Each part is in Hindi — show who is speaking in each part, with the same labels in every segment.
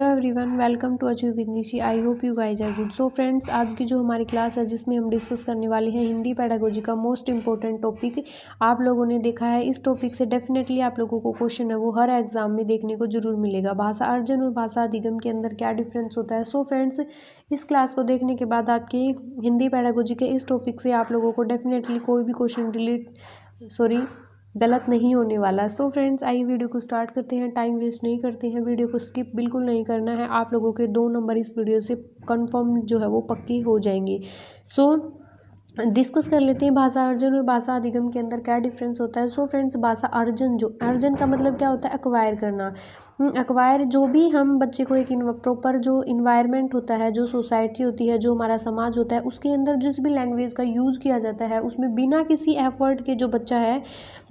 Speaker 1: Hello everyone, welcome to achieve with Nishi. I hope you guys are good. So friends, आज की जो हमारी क्लास है जिसमें हम डिस्कस करने वाले हैं हिंदी पेडागोजी का मोस्ट इंपॉर्टेंट टॉपिक। आप लोगों ने देखा है इस टॉपिक से डेफिनेटली आप लोगों को क्वेश्चन है वो हर एग्जाम में देखने को जरूर मिलेगा। भाषा अर्जन और भाषा अधिगम के अंदर क्या डिफरेंस होता है। सो फ्रेंड्स, इस क्लास को देखने के बाद आपके हिंदी पेडागोजी के इस टॉपिक से आप लोगों को डेफिनेटली कोई भी क्वेश्चन गलत नहीं होने वाला। सो फ्रेंड्स, आइए वीडियो को स्टार्ट करते हैं। टाइम वेस्ट नहीं करते हैं, वीडियो को स्किप बिल्कुल नहीं करना है। आप लोगों के 2 नंबर इस वीडियो से कंफर्म जो है वो पक्के हो जाएंगे। सो डिस्कस कर लेते हैं भाषा अर्जन और भाषा अधिगम के अंदर क्या डिफरेंस होता है। सो फ्रेंड्स, भाषा अर्जन, जो अर्जन का मतलब क्या होता है, एक्वायर करना। एक्वायर, जो भी हम बच्चे को एक प्रॉपर जो इन्वायरमेंट होता है, जो सोसाइटी होती है, जो हमारा समाज होता है, उसके अंदर जिस भी लैंग्वेज का यूज़ किया जाता है उसमें बिना किसी एफर्ट के जो बच्चा है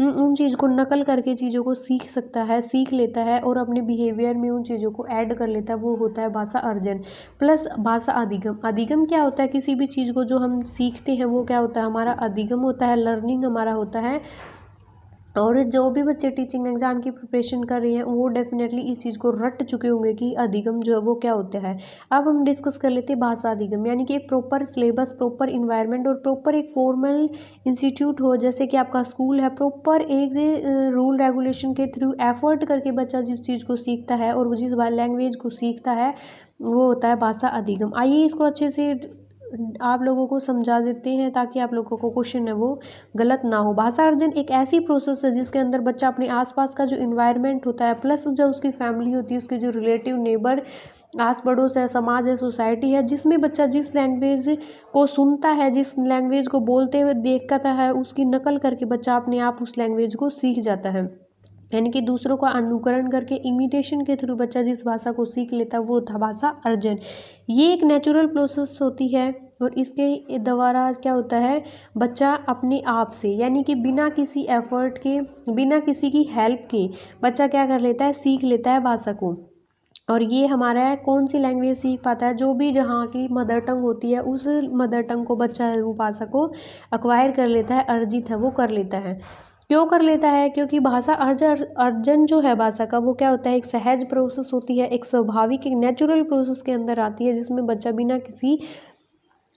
Speaker 1: उन चीज़ को नकल करके चीज़ों को सीख सकता है, सीख लेता है और अपने बिहेवियर में उन चीज़ों को ऐड कर लेता है, वो होता है भाषा अर्जन। प्लस भाषा अधिगम, अधिगम क्या होता है, किसी भी चीज़ को जो हम सीखते हैं वो क्या होता है, हमारा अधिगम होता है, लर्निंग हमारा होता है। और जो भी बच्चे टीचिंग एग्जाम की प्रिपरेशन कर रहे हैं वो डेफिनेटली इस चीज़ को रट चुके होंगे कि अधिगम जो है वो क्या होता है। अब हम डिस्कस कर लेते हैं भाषा अधिगम, यानी कि एक प्रॉपर सिलेबस, प्रॉपर इन्वायरमेंट और प्रॉपर एक फॉर्मल इंस्टीट्यूट हो, जैसे कि आपका स्कूल है, प्रॉपर एक रूल रेगुलेशन के थ्रू एफर्ट करके बच्चा जिस चीज़ को सीखता है और वो जिस लैंग्वेज को सीखता है वो होता है भाषा अधिगम। आइए इसको अच्छे से आप लोगों को समझा देते हैं ताकि आप लोगों को क्वेश्चन है वो गलत ना हो। भाषा अर्जन एक ऐसी प्रोसेस है जिसके अंदर बच्चा अपने आसपास का जो इन्वायरमेंट होता है, प्लस जो उसकी फैमिली होती है, उसके जो रिलेटिव, नेबर, आस पड़ोस है, समाज है, सोसाइटी है, जिसमें बच्चा जिस लैंग्वेज को सुनता है, जिस लैंग्वेज को बोलते हुए देखता है, उसकी नकल करके बच्चा अपने आप उस लैंग्वेज को सीख जाता है। यानी कि दूसरों का अनुकरण करके, इमिटेशन के थ्रू बच्चा जिस भाषा को सीख लेता है वो था भाषा अर्जन। ये एक नेचुरल प्रोसेस होती है और इसके द्वारा क्या होता है, बच्चा अपने आप से, यानी कि बिना किसी एफर्ट के, बिना किसी की हेल्प के बच्चा क्या कर लेता है, सीख लेता है भाषा को। और ये हमारा कौन सी लैंग्वेज सीख पाता है, जो भी जहाँ की मदर टंग होती है उस मदर टंग को बच्चा है वो भाषा को अक्वायर कर लेता है, अर्जित है वो कर लेता है। क्यों कर लेता है, क्योंकि भाषा अर्जन जो है भाषा का वो क्या होता है, एक सहज प्रोसेस होती है, एक स्वाभाविक, एक नेचुरल प्रोसेस के अंदर आती है, जिसमें बच्चा बिना किसी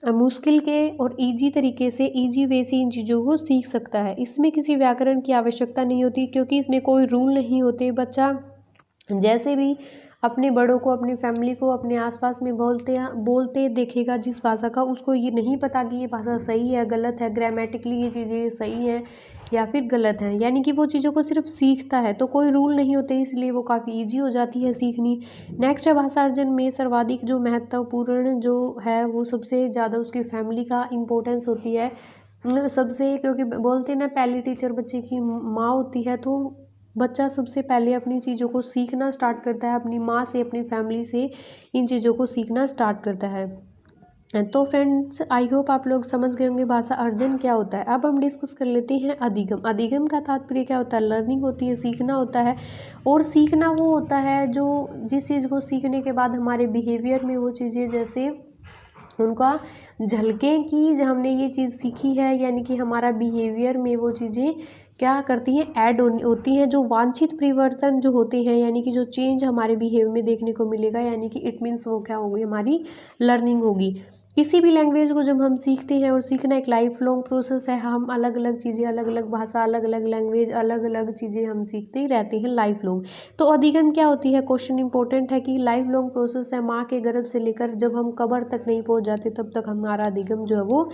Speaker 1: मुश्किल के और इजी तरीके से, इजी वे से इन चीज़ों को सीख सकता है। इसमें किसी व्याकरण की आवश्यकता नहीं होती, क्योंकि इसमें कोई रूल नहीं होते। बच्चा जैसे भी अपने बड़ों को, अपनी फैमिली को, अपने आसपास में बोलते देखेगा जिस भाषा का, उसको ये नहीं पता कि ये भाषा सही है, गलत है, ग्रामेटिकली ये चीज़ें सही हैं या फिर गलत है, यानी कि वो चीज़ों को सिर्फ सीखता है, तो कोई रूल नहीं होते, इसलिए वो काफ़ी इजी हो जाती है सीखनी। नेक्स्ट है भाषा अर्जन में सर्वाधिक जो महत्वपूर्ण जो है वो सबसे ज़्यादा उसकी फैमिली का इम्पोर्टेंस होती है सबसे, क्योंकि बोलते हैं ना पहली टीचर बच्चे की माँ होती है, तो बच्चा सबसे पहले अपनी चीज़ों को सीखना स्टार्ट करता है, अपनी माँ से, अपनी फैमिली से इन चीज़ों को सीखना स्टार्ट करता है। तो फ्रेंड्स, आई होप आप लोग समझ गए होंगे भाषा अर्जन क्या होता है। अब हम डिस्कस कर लेते हैं अधिगम। अधिगम का तात्पर्य क्या होता है, लर्निंग होती है, सीखना होता है। और सीखना वो होता है जो जिस चीज़ को सीखने के बाद हमारे बिहेवियर में वो चीज़ें जैसे उनका झलकें कि जो हमने ये चीज़ सीखी है, यानी कि हमारा बिहेवियर में वो चीज़ें क्या करती हैं, ऐड होती हैं, जो वांछित परिवर्तन जो होते हैं, यानी कि जो चेंज हमारे बिहेवियर में देखने को मिलेगा, यानी कि इट मीन्स वो क्या होगी, हमारी लर्निंग होगी। किसी भी लैंग्वेज को जब हम सीखते हैं, और सीखना एक लाइफ लॉन्ग प्रोसेस है, हम अलग अलग चीज़ें, अलग अलग भाषा, अलग अलग लैंग्वेज, अलग अलग चीज़ें हम सीखते ही रहते हैं लाइफ लॉन्ग। तो अधिगम क्या होती है, क्वेश्चन इंपॉर्टेंट है कि लाइफ लॉन्ग प्रोसेस है, माँ के गर्भ से लेकर जब हम कब्र तक नहीं पहुँच जाते तब तक हमारा अधिगम जो है वो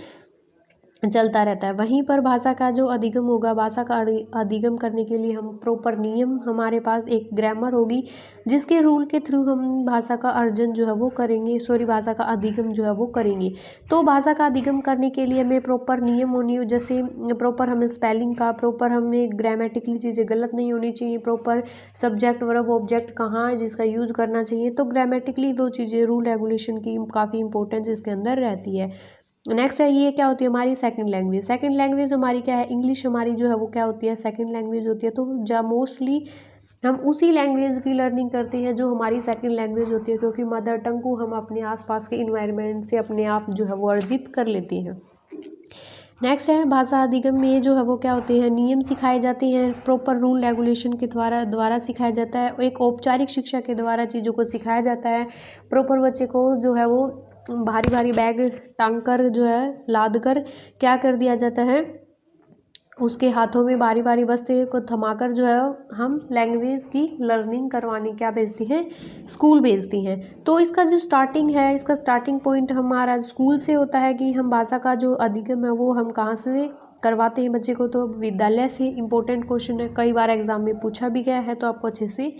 Speaker 1: चलता रहता है। वहीं पर भाषा का जो अधिगम होगा, भाषा का अधिगम करने के लिए हम प्रॉपर नियम, हमारे पास एक ग्रामर होगी जिसके रूल के थ्रू हम भाषा का अर्जन जो है वो करेंगे, भाषा का अधिगम जो है वो करेंगे। तो भाषा का अधिगम करने के लिए हमें प्रॉपर नियम होनी हो, जैसे प्रॉपर हमें स्पेलिंग का, प्रॉपर हमें ग्रामेटिकली चीज़ें गलत नहीं होनी चाहिए, प्रॉपर सब्जेक्ट, वर्ब, ऑब्जेक्ट कहाँ है जिसका यूज़ करना चाहिए, तो ग्रामेटिकली वो चीज़ें, रूल रेगुलेशन की काफ़ी इंपॉर्टेंस इसके अंदर रहती है। नेक्स्ट है, ये क्या होती है, हमारी सेकंड लैंग्वेज। सेकंड लैंग्वेज हमारी क्या है, इंग्लिश हमारी जो है वो क्या होती है, सेकंड लैंग्वेज होती है। तो जहाँ मोस्टली हम उसी लैंग्वेज की लर्निंग करते हैं जो हमारी सेकंड लैंग्वेज होती है, क्योंकि मदर टंग को हम अपने आसपास के इन्वायरमेंट से अपने आप जो है वो अर्जित कर लेते हैं। नेक्स्ट है भाषा अधिगम में जो है वो क्या होते हैं, नियम सिखाए जाते हैं, प्रॉपर रूल रेगुलेशन के द्वारा सिखाया जाता है, एक औपचारिक शिक्षा के द्वारा चीज़ों को सिखाया जाता है। प्रॉपर बच्चे को जो है वो भारी भारी बैग टांग कर जो है लाद कर क्या कर दिया जाता है, उसके हाथों में भारी भारी बस्ते को थमाकर जो है हम लैंग्वेज की लर्निंग करवाने क्या भेजती हैं, स्कूल भेजती हैं। तो इसका जो स्टार्टिंग है, इसका स्टार्टिंग पॉइंट हमारा स्कूल से होता है कि हम भाषा का जो अधिगम है वो हम कहाँ से करवाते हैं बच्चे को, तो विद्यालय से। इम्पोर्टेंट क्वेश्चन है, कई बार एग्जाम में पूछा भी गया है, तो आपको अच्छे से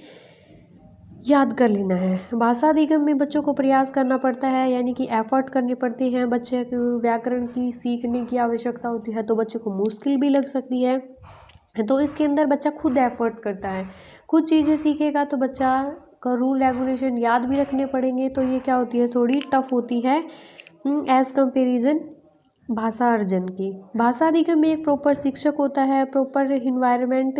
Speaker 1: याद कर लेना है। भाषा अधिगम में बच्चों को प्रयास करना पड़ता है, यानी कि एफर्ट करने पड़ते हैं। बच्चे को व्याकरण की सीखने की आवश्यकता होती है, तो बच्चे को मुश्किल भी लग सकती है। तो इसके अंदर बच्चा खुद एफर्ट करता है, खुद चीज़ें सीखेगा, तो बच्चा का रूल रेगुलेशन याद भी रखने पड़ेंगे, तो ये क्या होती है, थोड़ी टफ होती है एज़ कंपेरिजन भाषा अर्जन की। भाषा अधिगम में एक प्रॉपर शिक्षक होता है, प्रॉपर इन्वायरमेंट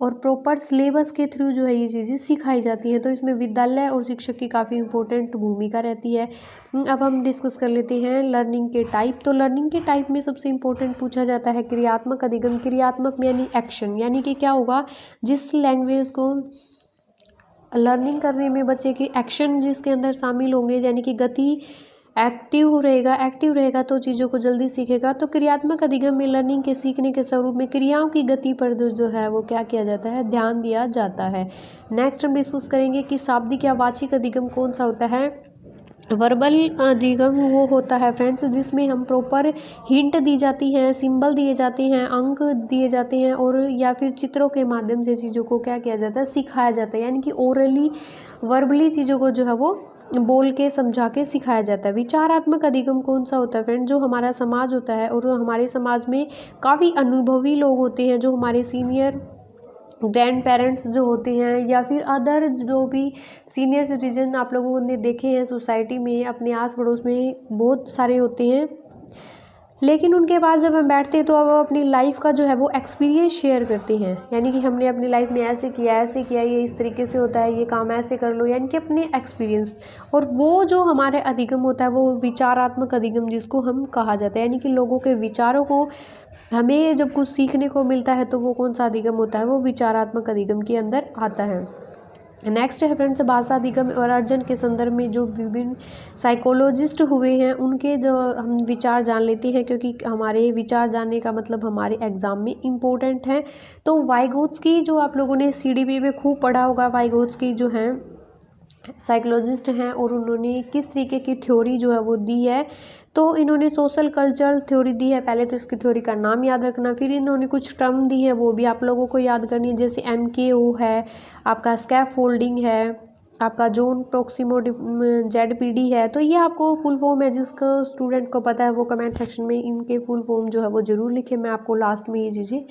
Speaker 1: और प्रॉपर सिलेबस के थ्रू जो है ये चीज़ें सिखाई जाती हैं। तो इसमें विद्यालय और शिक्षक की काफ़ी इंपॉर्टेंट भूमिका रहती है। अब हम डिस्कस कर लेते हैं लर्निंग के टाइप। तो लर्निंग के टाइप में सबसे इम्पोर्टेंट पूछा जाता है क्रियात्मक अधिगम। क्रियात्मक में यानी एक्शन, यानी कि क्या होगा, जिस लैंग्वेज को लर्निंग करने में बच्चे के एक्शन जिसके अंदर शामिल होंगे, यानी कि गति एक्टिव रहेगा तो चीज़ों को जल्दी सीखेगा। तो क्रियात्मक अधिगम में लर्निंग के सीखने के स्वरूप में क्रियाओं की गति पर जो है वो क्या किया जाता है, ध्यान दिया जाता है। नेक्स्ट हम डिस्कस करेंगे कि शाब्दिक या वाचिक अधिगम कौन सा होता है। वर्बल अधिगम वो होता है फ्रेंड्स जिसमें हम प्रॉपर हिंट दी जाती हैं, सिंबल दिए जाते हैं, अंक दिए जाते हैं, और या फिर चित्रों के माध्यम से चीज़ों को क्या किया जाता है, सिखाया जाता है। यानी कि ओरली वर्बली चीज़ों को जो है वो बोल के समझा के सिखाया जाता है। विचारात्मक अधिगम कौन सा होता है फ्रेंड, जो हमारा समाज होता है, और हमारे समाज में काफ़ी अनुभवी लोग होते हैं, जो हमारे सीनियर ग्रैंड पेरेंट्स जो होते हैं, या फिर अदर जो भी सीनियर सिटीजन आप लोगों ने देखे हैं सोसाइटी में, अपने आस पड़ोस में बहुत सारे होते हैं। लेकिन उनके पास जब हम बैठते हैं तो अब वो अपनी लाइफ का जो है वो एक्सपीरियंस शेयर करते हैं, यानी कि हमने अपनी लाइफ में ऐसे किया, ये इस तरीके से होता है, ये काम ऐसे कर लो, यानी कि अपने एक्सपीरियंस। और वो जो हमारे अधिगम होता है वो विचारात्मक अधिगम जिसको हम कहा जाता है, यानी कि लोगों के विचारों को हमें जब कुछ सीखने को मिलता है तो वो कौन सा अधिगम होता है, वो विचारात्मक अधिगम के अंदर आता है। नेक्स्ट है फ्रेंड्स भाषा अधिगम और अर्जन के संदर्भ में जो विभिन्न साइकोलॉजिस्ट हुए हैं उनके जो हम विचार जान लेते हैं, क्योंकि हमारे विचार जानने का मतलब हमारे एग्जाम में इम्पोर्टेंट है। तो वाइगोत्स्की जो आप लोगों ने सीडीपी में खूब पढ़ा होगा, वाइगोत्स्की जो हैं साइकोलॉजिस्ट हैं, और उन्होंने किस तरीके की थ्योरी जो है वो दी है। तो इन्होंने सोशल कल्चरल थ्योरी दी है, पहले तो इसकी थ्योरी का नाम याद रखना, फिर इन्होंने कुछ टर्म दी है वो भी आप लोगों को याद करनी है, जैसे MKO है, आपका स्कैफोल्डिंग है, आपका जोन प्रोक्सिमो ZPD है। तो ये आपको फुल फॉर्म है, जिसको स्टूडेंट को पता है वो कमेंट सेक्शन में इनके फुल फॉर्म जो है वो ज़रूर लिखे, मैं आपको लास्ट में ये चीज़ें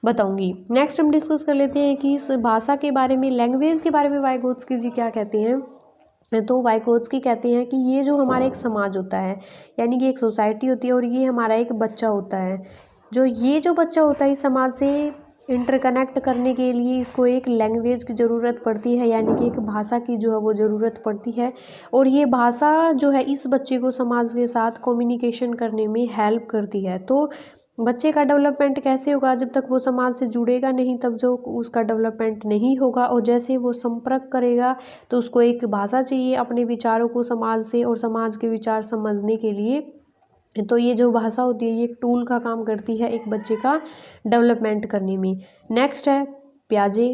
Speaker 1: बताऊंगी। नेक्स्ट हम डिस्कस कर लेते हैं कि इस भाषा के बारे में, लैंग्वेज के बारे में वाइगोत्स्की जी क्या कहते हैं। तो वाइगोत्स्की कहते हैं कि ये जो हमारा एक समाज होता है, यानी कि एक सोसाइटी होती है, और ये हमारा एक बच्चा होता है, जो बच्चा होता है इस समाज से इंटरकनेक्ट करने के लिए इसको एक लैंग्वेज की ज़रूरत पड़ती है, यानी कि एक भाषा की जो है वो ज़रूरत पड़ती है। और ये भाषा जो है इस बच्चे को समाज के साथ कम्युनिकेशन करने में हेल्प करती है। तो बच्चे का डेवलपमेंट कैसे होगा, जब तक वो समाज से जुड़ेगा नहीं तब जो उसका डेवलपमेंट नहीं होगा। और जैसे वो संपर्क करेगा तो उसको एक भाषा चाहिए अपने विचारों को समाज से और समाज के विचार समझने के लिए। तो ये जो भाषा होती है ये एक टूल का काम करती है एक बच्चे का डेवलपमेंट करने में। नेक्स्ट है प्याजे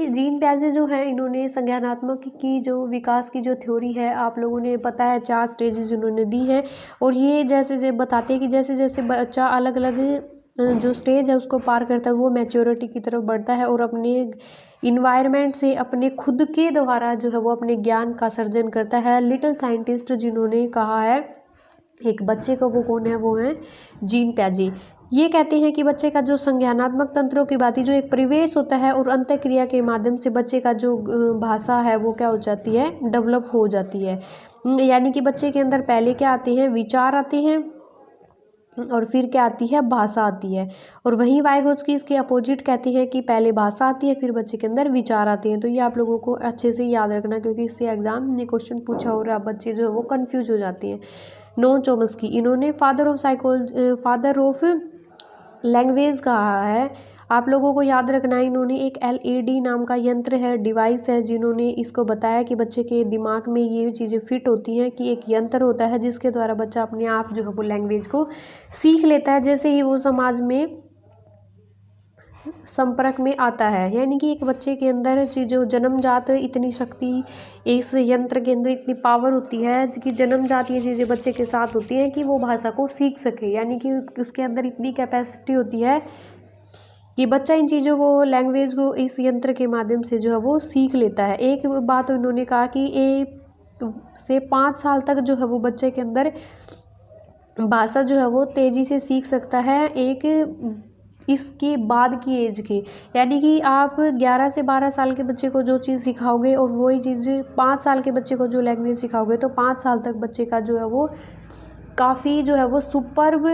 Speaker 1: जीन प्याजे जो है, इन्होंने संज्ञानात्मक की जो विकास की जो थ्योरी है, आप लोगों ने पता है 4 स्टेजेस उन्होंने दी है। और ये जैसे बताते हैं कि जैसे जैसे बच्चा अलग अलग जो स्टेज है उसको पार करता है वो मैच्योरिटी की तरफ बढ़ता है, और अपने इन्वायरमेंट से अपने खुद के द्वारा जो है वो अपने ज्ञान का सर्जन करता है। लिटिल साइंटिस्ट जिन्होंने कहा है एक बच्चे को, वो कौन है, वो है जीन प्याजे। ये कहते हैं कि बच्चे का जो संज्ञानात्मक तंत्रों की बात, जो एक परिवेश होता है और अंतःक्रिया के माध्यम से बच्चे का जो भाषा है वो क्या हो जाती है, डेवलप हो जाती है। यानी कि बच्चे के अंदर पहले क्या आते हैं, विचार आते हैं, और फिर क्या आती है, भाषा आती है। और वहीं वाइगोत्स्की इसके अपोजिट कहते हैं कि पहले भाषा आती है फिर बच्चे के अंदर विचार आते हैं। तो ये आप लोगों को अच्छे से याद रखना, क्योंकि इससे एग्जाम में क्वेश्चन पूछा हो रहा है, बच्चे जो है वो कंफ्यूज हो जाते हैं। नोम चॉम्स्की, इन्होंने फादर ऑफ लैंग्वेज कहा है। आप लोगों को याद रखना है, इन्होंने एक LED नाम का यंत्र है, डिवाइस है, जिन्होंने इसको बताया कि बच्चे के दिमाग में ये चीज़ें फिट होती हैं कि एक यंत्र होता है जिसके द्वारा बच्चा अपने आप जो है वो लैंग्वेज को सीख लेता है जैसे ही वो समाज में संपर्क में आता है। यानी कि एक बच्चे के अंदर जो जन्मजात इतनी शक्ति, इस यंत्र के अंदर इतनी पावर होती है कि जन्मजात ये चीज़ें बच्चे के साथ होती हैं कि वो भाषा को सीख सके। यानी कि उसके अंदर इतनी कैपेसिटी होती है कि बच्चा इन चीज़ों को, लैंग्वेज को इस यंत्र के माध्यम से जो है वो सीख लेता है। एक बात उन्होंने कहा कि 5 साल तक जो है वो बच्चे के अंदर भाषा जो है वो तेज़ी से सीख सकता है, एक इसके बाद की एज के। यानी कि आप 11 से 12 साल के बच्चे को जो चीज़ सिखाओगे और वही चीज़ 5 साल के बच्चे को जो लैंग्वेज सिखाओगे तो 5 साल तक बच्चे का जो है वो काफ़ी जो है वो सुपर्ब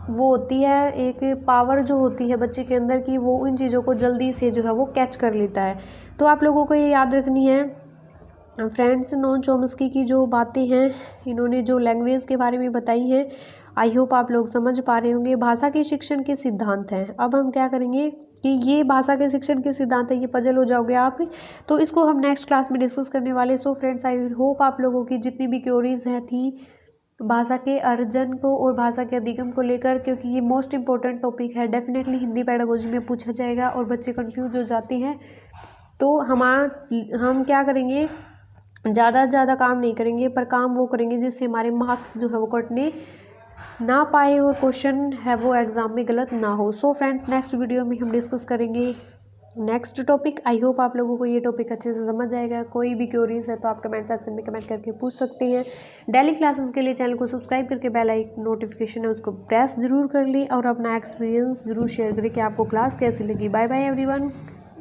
Speaker 1: वो होती है, एक पावर जो होती है बच्चे के अंदर की वो इन चीज़ों को जल्दी से जो है वो कैच कर लेता है। तो आप लोगों को ये याद रखनी है फ्रेंड्स, नोम चॉम्स्की की जो बातें हैं, इन्होंने जो लैंग्वेज के बारे में बताई हैं, आई होप आप लोग समझ पा रहे होंगे। भाषा के शिक्षण के सिद्धांत हैं। अब हम क्या करेंगे कि ये भाषा के शिक्षण के सिद्धांत है, ये पजल हो जाओगे आप, तो इसको हम नेक्स्ट क्लास में डिस्कस करने वाले। सो फ्रेंड्स, आई होप आप लोगों की जितनी भी क्वेरीज है थी भाषा के अर्जन को और भाषा के अधिगम को लेकर, क्योंकि ये मोस्ट इंपॉर्टेंट टॉपिक है, डेफिनेटली हिंदी पेडागोजी में पूछा जाएगा और बच्चे कंफ्यूज हो जाते हैं। तो हम क्या करेंगे, ज़्यादा से ज़्यादा काम नहीं करेंगे, पर काम वो करेंगे जिससे हमारे मार्क्स जो है वो कटने ना पाए और क्वेश्चन है वो एग्ज़ाम में गलत ना हो। सो फ्रेंड्स, नेक्स्ट वीडियो में हम डिस्कस करेंगे नेक्स्ट टॉपिक। आई होप आप लोगों को ये टॉपिक अच्छे से समझ आएगा। कोई भी क्वेरीज है तो आप कमेंट सेक्शन में कमेंट करके पूछ सकते हैं। डेली क्लासेस के लिए चैनल को सब्सक्राइब करके बेल आइकन नोटिफिकेशन है उसको प्रेस ज़रूर कर लें और अपना एक्सपीरियंस ज़रूर शेयर करें कि आपको क्लास कैसी लगी। Bye bye everyone.